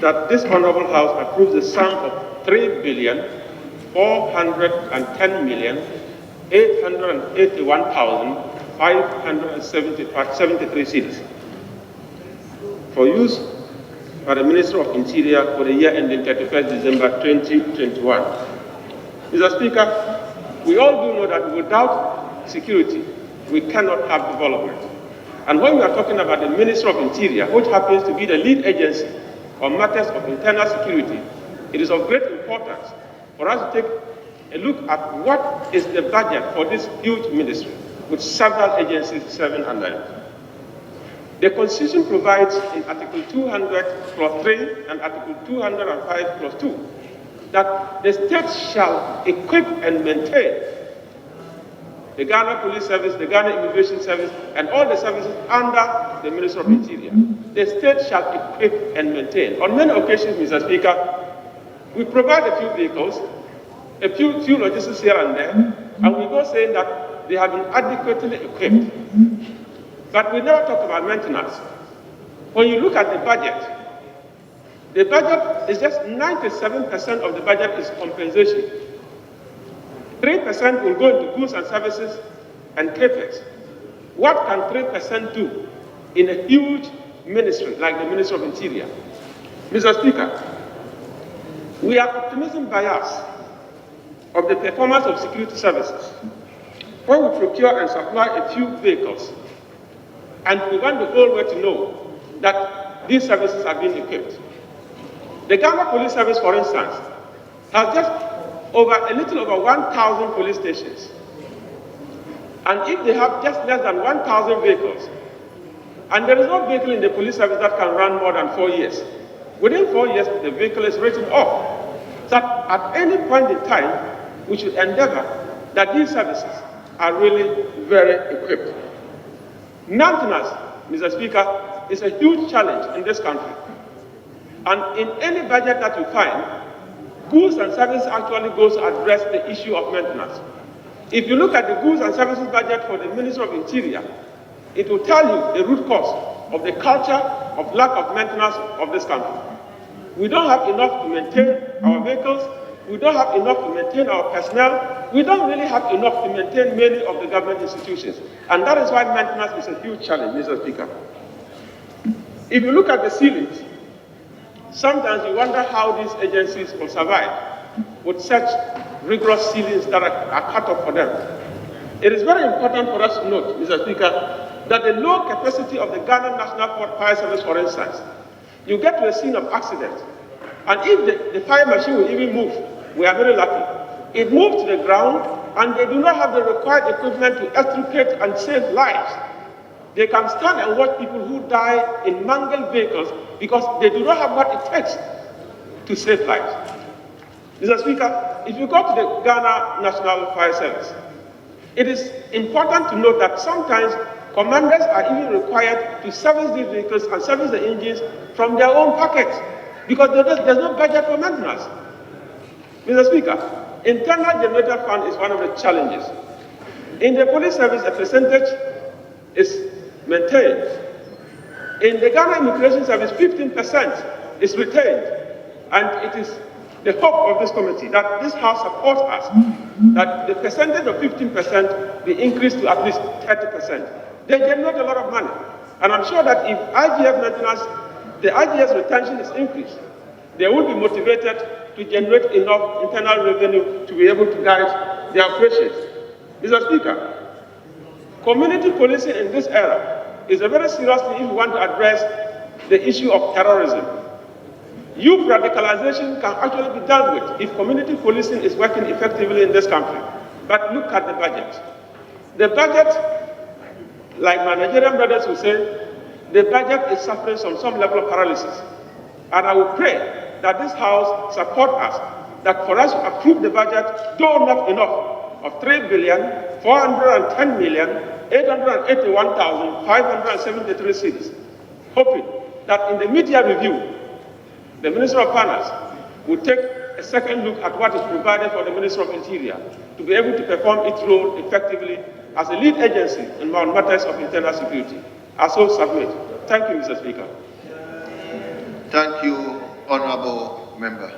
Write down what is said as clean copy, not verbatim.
that this Honorable House approves the sum of 3,410,881,573 cedis for use by the Minister of Interior for the year ending 31st December 2021. Mr. Speaker, we all do know that without security, we cannot have development. And when we are talking about the Minister of Interior, which happens to be the lead agency on matters of internal security, it is of great importance for us to take a look at what is the budget for this huge ministry with several agencies serving under it. The Constitution provides in Article 200 clause 3 and Article 205 clause 2 that the state shall equip and maintain the Ghana Police Service, the Ghana Immigration Service, and all the services under the Ministry of Interior. The state shall equip and maintain. On many occasions, Mr. Speaker, we provide a few vehicles, a few logistics here and there, and we go saying that they have been adequately equipped. But we never talk about maintenance. When you look at the budget is just 97% of the budget is compensation. 3% will go into goods and services and capex. What can 3% do in a huge ministry like the Ministry of Interior? Mr. Speaker, we are optimism biased of the performance of security services when we procure and supply a few vehicles, and we want the whole world to know that these services are being equipped. The Ghana Police Service, for instance, has just a little over 1,000 police stations. And if they have just less than 1,000 vehicles, and there is no vehicle in the police service that can run more than 4 years, within 4 years, the vehicle is written off. So at any point in time, we should endeavor that these services are really very equipped. Maintenance, Mr. Speaker, is a huge challenge in this country. And in any budget that you find, goods and services actually goes to address the issue of maintenance. If you look at the goods and services budget for the Ministry of Interior, it will tell you the root cause of the culture of lack of maintenance of this country. We don't have enough to maintain our vehicles. We don't have enough to maintain our personnel. We don't really have enough to maintain many of the government institutions. And that is why maintenance is a huge challenge, Mr. Speaker. If you look at the ceilings, sometimes you wonder how these agencies will survive with such rigorous ceilings that are cut off for them. It is very important for us to note, Mr. Speaker, that the low capacity of the Ghana National Fire Service, for instance, you get to a scene of accident, and if the fire machine will even move, we are very lucky. It moves to the ground, and they do not have the required equipment to extricate and save lives. They can stand and watch people who die in mangled vehicles because they do not have what it takes to save lives. Mr. Speaker, if you go to the Ghana National Fire Service, it is important to note that sometimes commanders are even required to service these vehicles and service the engines from their own pockets because there's no budget for maintenance. Mr. Speaker, internal generator fund is one of the challenges. In the police service, a percentage is maintained. In the Ghana Immigration Service, 15% is retained, and it is the hope of this committee that this House supports us, that the percentage of 15% be increased to at least 30%. They generate a lot of money, and I'm sure that if IGF maintenance, the IGS retention is increased, they will be motivated to generate enough internal revenue to be able to guide their operations. Mr. Speaker, community policing in this era is a very serious thing if we want to address the issue of terrorism. Youth radicalization can actually be dealt with if community policing is working effectively in this country. But look at the budget. The budget, like my Nigerian brothers will say, the budget is suffering from some level of paralysis. And I will pray that this House support us, that for us to approve the budget, though not enough, of 3,410,881,573 cedis, hoping that in the media review, the Minister of Finance will take a second look at what is provided for the Minister of Interior to be able to perform its role effectively as a lead agency in matters of internal security. I so submit. Thank you, Mr. Speaker. Thank you, Honorable Member.